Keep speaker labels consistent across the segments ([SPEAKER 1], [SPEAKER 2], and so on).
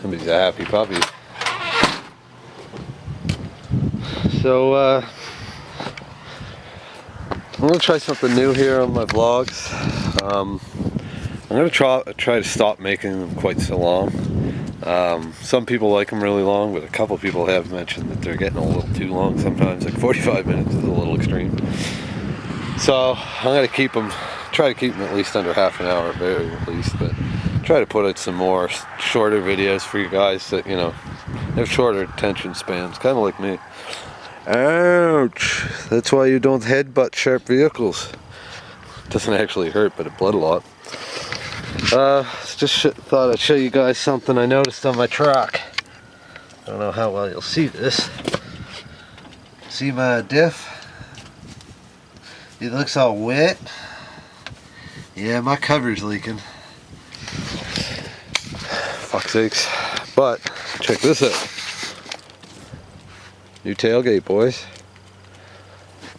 [SPEAKER 1] And he's a happy puppy. So I'm gonna try something new here on my vlogs. I'm gonna try to stop making them quite so long. Some people like them really long, but a couple people have mentioned that they're getting a little too long sometimes. Like 45 minutes is a little extreme. So I'm gonna try to keep them at least under half an hour, at very least, but try to put out some more shorter videos for you guys that, you know, have shorter attention spans, kind of like me. Ouch! That's why you don't headbutt sharp vehicles. Doesn't actually hurt, but it bled a lot. Thought I'd show you guys something I noticed on my truck. I don't know how well you'll see this. See my diff? It looks all wet. Yeah, my cover's leaking. Fuck's sakes. But, check this out. New tailgate, boys.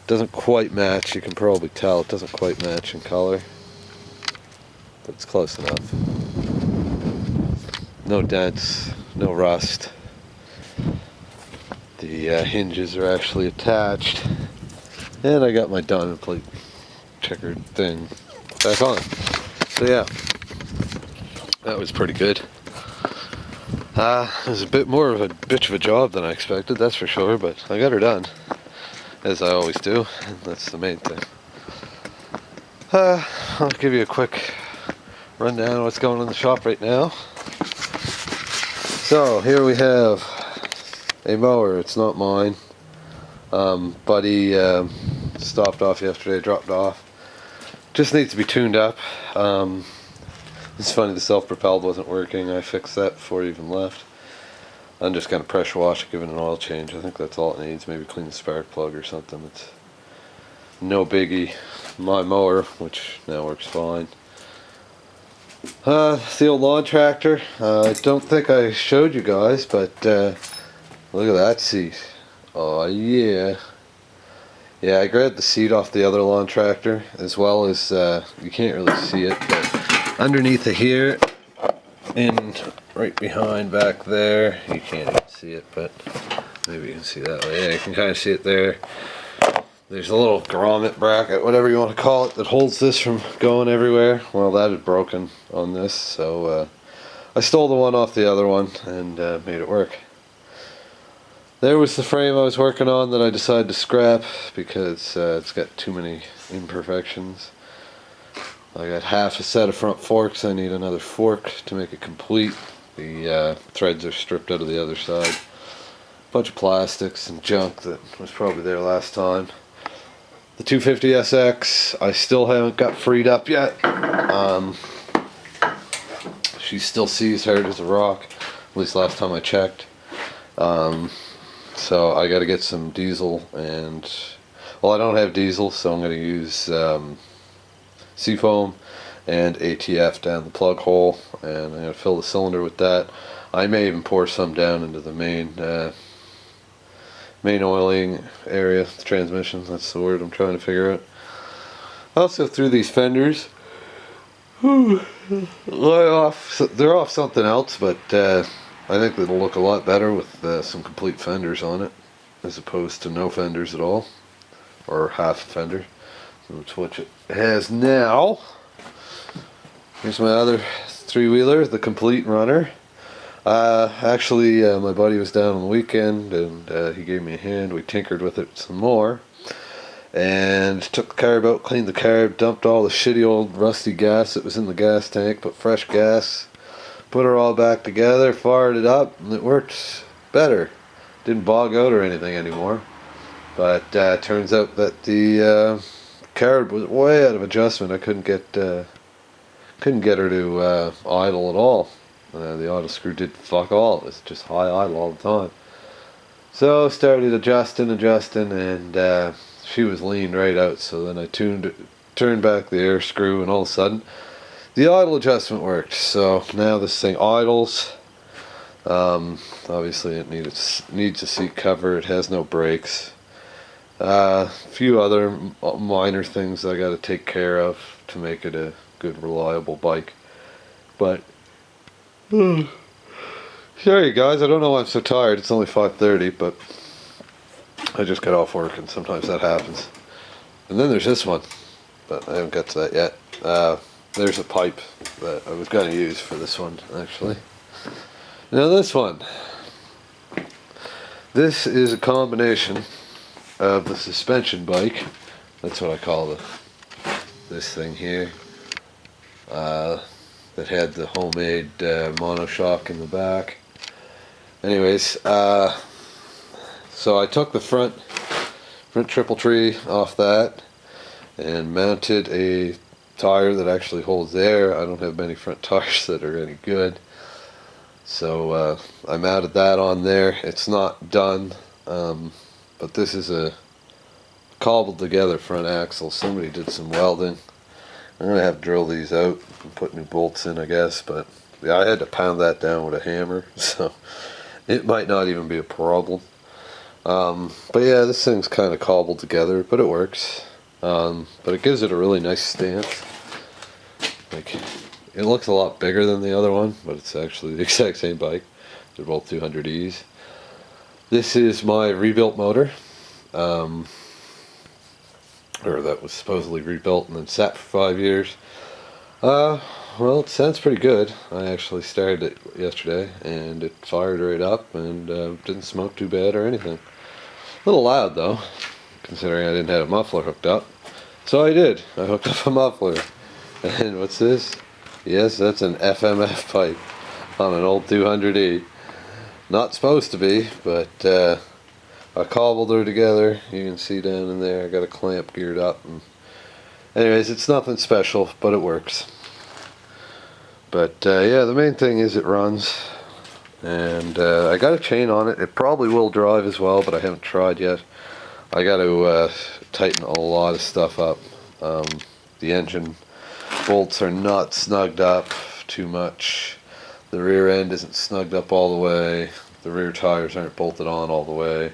[SPEAKER 1] Doesn't quite match, you can probably tell. It doesn't quite match in color. But it's close enough. No dents, no rust. The hinges are actually attached. And I got my diamond plate checkered thing back on. So yeah, that was pretty good. It was a bit more of a bitch of a job than I expected, that's for sure, but I got her done, as I always do, and that's the main thing. I'll give you a quick rundown of what's going on in the shop right now. So here we have a mower. It's not mine. Buddy stopped off yesterday, dropped off. Just needs to be tuned up. It's funny, the self-propelled wasn't working. I fixed that before he even left. I'm just going to pressure wash it, give it an oil change. I think that's all it needs. Maybe clean the spark plug or something. It's no biggie. My mower, which now works fine. It's the old lawn tractor. I don't think I showed you guys, but look at that seat. Oh yeah. Yeah, I grabbed the seat off the other lawn tractor, as well as, you can't really see it, but underneath of here, and right behind back there, you can't even see it, but maybe you can see that way. Yeah, you can kind of see it there. There's a little grommet bracket, whatever you want to call it, that holds this from going everywhere. Well, that is broken on this, so I stole the one off the other one and made it work. There was the frame I was working on that I decided to scrap because it's got too many imperfections. I got half a set of front forks. I need another fork to make it complete. The threads are stripped out of the other side. Bunch of plastics and junk that was probably there last time. The 250SX, I still haven't got freed up yet. She still sees hard as a rock, at least last time I checked. So I got to get some diesel, and well, I don't have diesel, so I'm going to use Seafoam and ATF down the plug hole, and I'm going to fill the cylinder with that. I may even pour some down into the main oiling area, the transmission, that's the word I'm trying to figure out. I'll also through these fenders. They're off something else, but I think it'll look a lot better with some complete fenders on it, as opposed to no fenders at all, or half a fender. That's what it has now. Here's my other three-wheeler, the complete runner. Actually, my buddy was down on the weekend, and he gave me a hand. We tinkered with it some more, and took the carb out, cleaned the carb, dumped all the shitty old rusty gas that was in the gas tank, put fresh gas, put her all back together, fired it up, and it worked better. Didn't bog out or anything anymore. But turns out that the carb was way out of adjustment. I couldn't get her to idle at all. The idle screw did fuck all. It was just high idle all the time. So started adjusting, and she was leaned right out. So then I turned back the air screw, and all of a sudden the idle adjustment worked. So now this thing idles. Obviously it needs a seat cover. It has no brakes. A few other minor things I got to take care of to make it a good, reliable bike. But Sorry guys, I don't know why I'm so tired. It's only 5:30, but I just got off work and sometimes that happens. And then there's this one, but I haven't got to that yet. There's a pipe that I was going to use for this one, actually. Now this one. This is a combination of the suspension bike. That's what I call this thing here. That had the homemade monoshock in the back. Anyways, so I took the front triple tree off that and mounted a tire that actually holds air. I don't have many front tires that are any good, so I mounted that on there. It's not done, but this is a cobbled together front axle. Somebody did some welding. I'm gonna have to drill these out and put new bolts in, I guess, but yeah, I had to pound that down with a hammer, so it might not even be a problem. But yeah, this thing's kind of cobbled together, but it works. But it gives it a really nice stance. Like, it looks a lot bigger than the other one, but it's actually the exact same bike. They're both 200Es. This is my rebuilt motor. Or that was supposedly rebuilt and then sat for 5 years. Well, it sounds pretty good. I actually started it yesterday and it fired right up and didn't smoke too bad or anything. A little loud though, considering I didn't have a muffler hooked up. So I did. I hooked up a muffler. And what's this? Yes, that's an FMF pipe on an old 200E. Not supposed to be, but I cobbled her together. You can see down in there I got a clamp geared up. And anyways, it's nothing special, but it works. But yeah, the main thing is it runs. And I got a chain on it. It probably will drive as well, but I haven't tried yet. I got to tighten a lot of stuff up. The engine bolts are not snugged up too much. The rear end isn't snugged up all the way. The rear tires aren't bolted on all the way.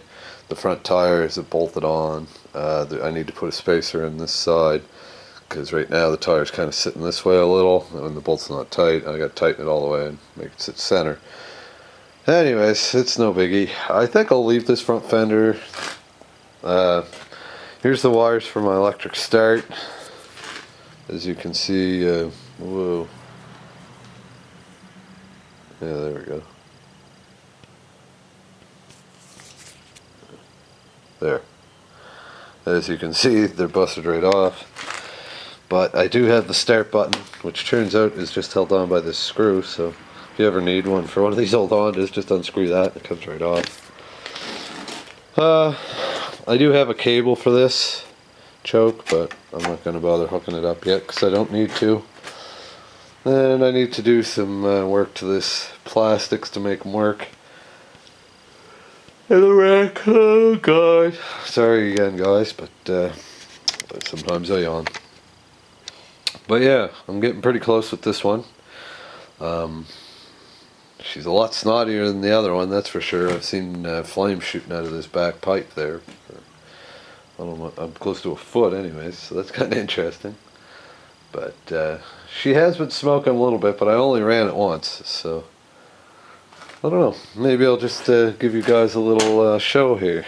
[SPEAKER 1] The front tire isn't bolted on. I need to put a spacer in this side because right now the tire's kind of sitting this way a little, and when the bolt's not tight, I got to tighten it all the way and make it sit center. Anyways, it's no biggie. I think I'll leave this front fender. Here's the wires for my electric start. As you can see, whoa. Yeah, there we go. There. As you can see, they're busted right off. But I do have the start button, which turns out is just held on by this screw, so if you ever need one for one of these old Hondas, just unscrew that and it comes right off. I do have a cable for this choke, but I'm not going to bother hooking it up yet because I don't need to. And I need to do some work to this plastics to make them work. And the rack, oh god. Sorry again guys, but sometimes I yawn. But yeah, I'm getting pretty close with this one. She's a lot snottier than the other one, that's for sure. I've seen flames shooting out of this back pipe there. I don't know, I'm close to a foot anyways, so that's kind of interesting. But she has been smoking a little bit, but I only ran it once, so I don't know. Maybe I'll just give you guys a little show here.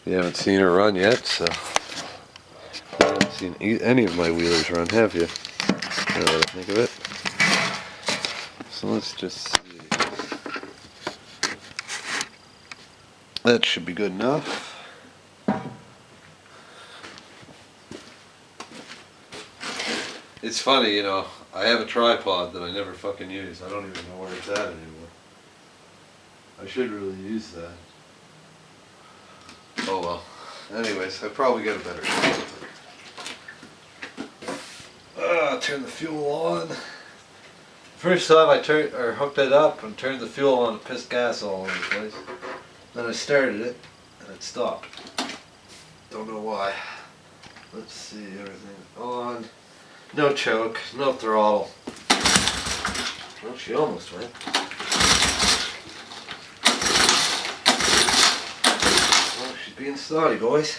[SPEAKER 1] You haven't seen her run yet, so you haven't seen any of my wheelers run, have you? Now that I think of it. So let's just see. That should be good enough. It's funny, you know, I have a tripod that I never fucking use. I don't even know where it's at anymore. I should really use that. Oh well. Anyways, I probably get a better shot. Turn the fuel on. First time I hooked it up and turned the fuel on, it pissed gas all over the place. Then I started it and it stopped. Don't know why. Let's see, everything on. No choke, no throttle. Well, she almost went. Well, she's being snotty, boys.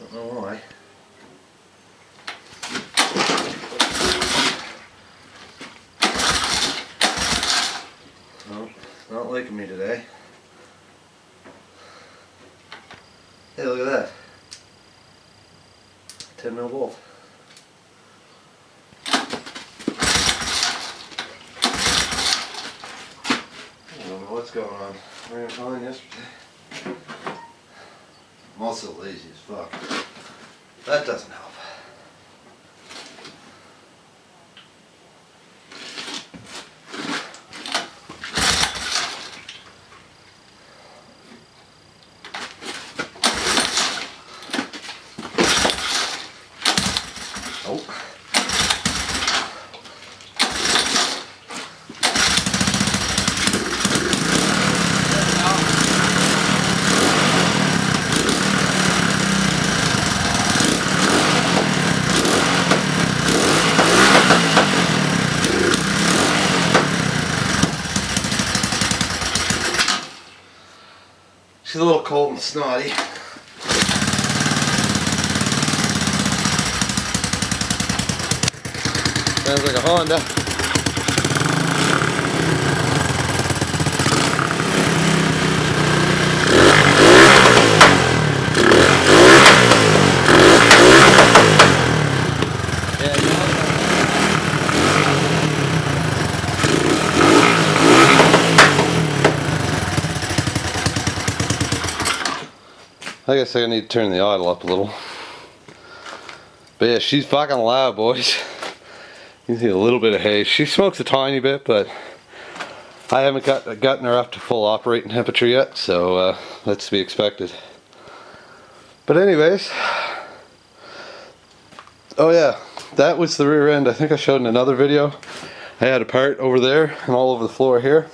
[SPEAKER 1] Don't know why. Oh, Not liking me today. Hey, look at that. 10mm bolt. I don't know what's going on. We were fine yesterday. I'm also lazy as fuck. That doesn't help. Oh. She's a little cold and snotty. Sounds like a Honda. I guess I need to turn the idle up a little. But yeah, she's fucking loud, boys. You can see a little bit of haze. She smokes a tiny bit, but I haven't gotten her up to full operating temperature yet, so that's to be expected. But anyways, oh yeah, that was the rear end. I think I showed in another video. I had a part over there and all over the floor here.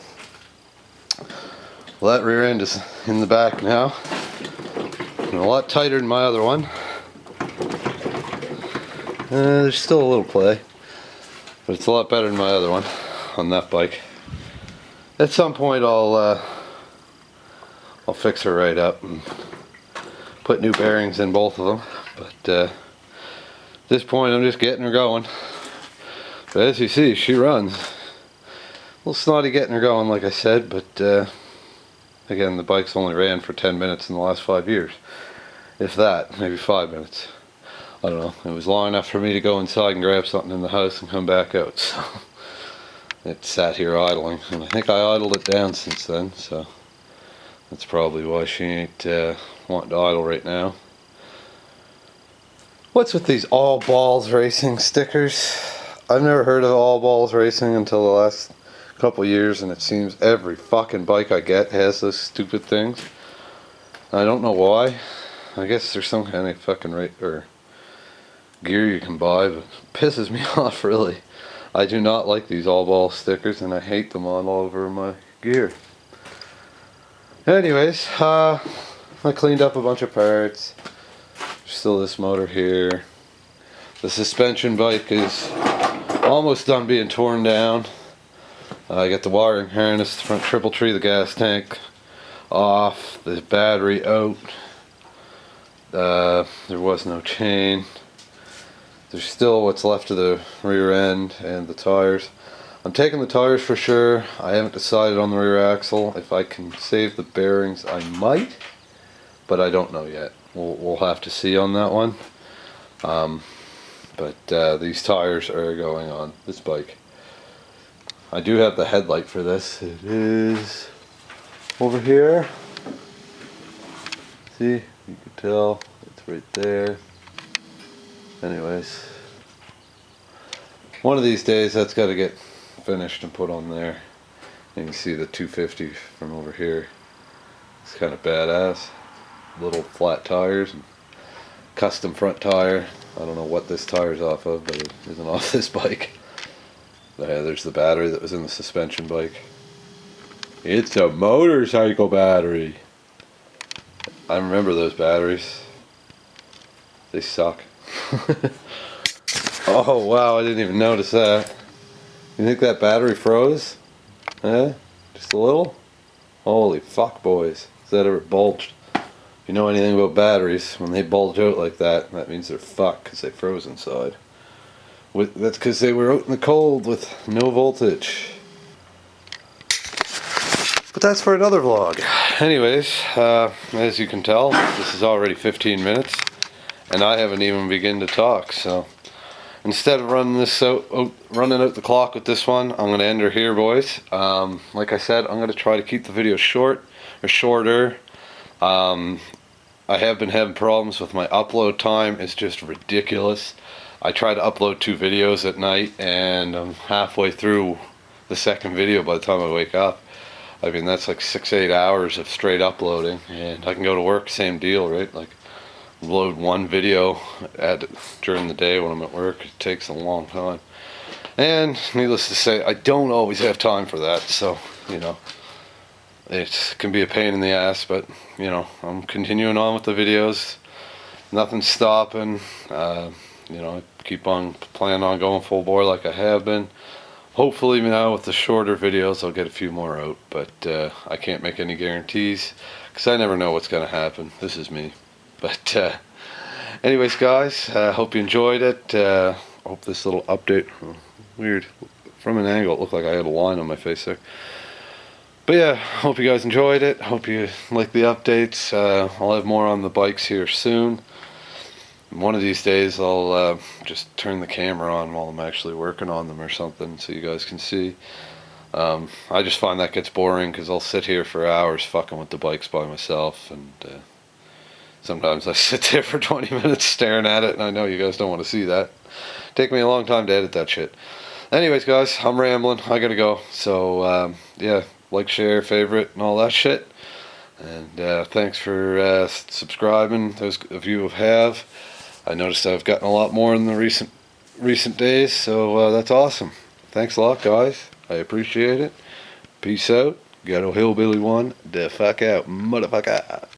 [SPEAKER 1] Well, that rear end is in the back now. And a lot tighter than my other one. There's still a little play, but it's a lot better than my other one on that bike. At some point I'll fix her right up and put new bearings in both of them, but at this point I'm just getting her going. But as you see, she runs. A little snotty getting her going, like I said, but again, the bike's only ran for 10 minutes in the last 5 years. If that, maybe 5 minutes. I don't know. It was long enough for me to go inside and grab something in the house and come back out. So it sat here idling, and I think I idled it down since then. So that's probably why she ain't wanting to idle right now. What's with these all balls racing stickers? I've never heard of all balls racing until the last couple years, and it seems every fucking bike I get has those stupid things. I don't know why. I guess there's some kind of fucking or gear you can buy, but it pisses me off really. I do not like these all ball stickers, and I hate them on all over my gear. Anyways, I cleaned up a bunch of parts. There's still this motor here. The suspension bike is almost done being torn down. I got the wiring harness, the front triple tree, the gas tank off, the battery out. There was no chain. There's still what's left of the rear end and the tires. I'm taking the tires for sure. I haven't decided on the rear axle. If I can save the bearings, I might, but I don't know yet. We'll have to see on that one. But these tires are going on this bike. I do have the headlight for this. It is over here. See, you can tell it's right there. Anyways, one of these days that's got to get finished and put on there. You can see the 250 from over here. It's kind of badass. Little flat tires and custom front tire. I don't know what this tire's off of, but it isn't off this bike. There's the battery that was in the suspension bike. It's a motorcycle battery. I remember those batteries. They suck. Oh wow, I didn't even notice that. You think that battery froze? Eh? Just a little? Holy fuck, boys. Has that ever bulged? If you know anything about batteries, when they bulge out like that, that means they're fucked because they froze inside. That's because they were out in the cold with no voltage. But that's for another vlog. Anyways, as you can tell, this is already 15 minutes, and I haven't even begun to talk. So instead of running out the clock with this one, I'm going to end her here, boys. Like I said, I'm going to try to keep the video short or shorter. I have been having problems with my upload time. It's just ridiculous. I try to upload 2 videos at night, and I'm halfway through the second video by the time I wake up. I mean, that's like 6-8 hours of straight uploading, and I can go to work, same deal, right? Like, load 1 video during the day when I'm at work. It takes a long time, and needless to say, I don't always have time for that. So, you know, it can be a pain in the ass, but you know, I'm continuing on with the videos. Nothing's stopping. You know, I keep on planning on going full bore like I have been. Hopefully now with the shorter videos I'll get a few more out, but I can't make any guarantees because I never know what's going to happen. This is me. But anyways, guys, hope you enjoyed it. Hope this little update, weird, from an angle it looked like I had a line on my face there. But yeah, hope you guys enjoyed it. Hope you like the updates. I'll have more on the bikes here soon. One of these days I'll just turn the camera on while I'm actually working on them or something so you guys can see. I just find that gets boring because I'll sit here for hours fucking with the bikes by myself, and sometimes I sit there for 20 minutes staring at it, and I know you guys don't want to see that. Take me a long time to edit that shit. Anyways, guys, I'm rambling. I gotta go. So yeah, like, share, favorite, and all that shit. And thanks for subscribing, those of you who have. I noticed I've gotten a lot more in the recent days, so that's awesome. Thanks a lot, guys. I appreciate it. Peace out. Ghetto Hillbilly 1, the fuck out, motherfucker.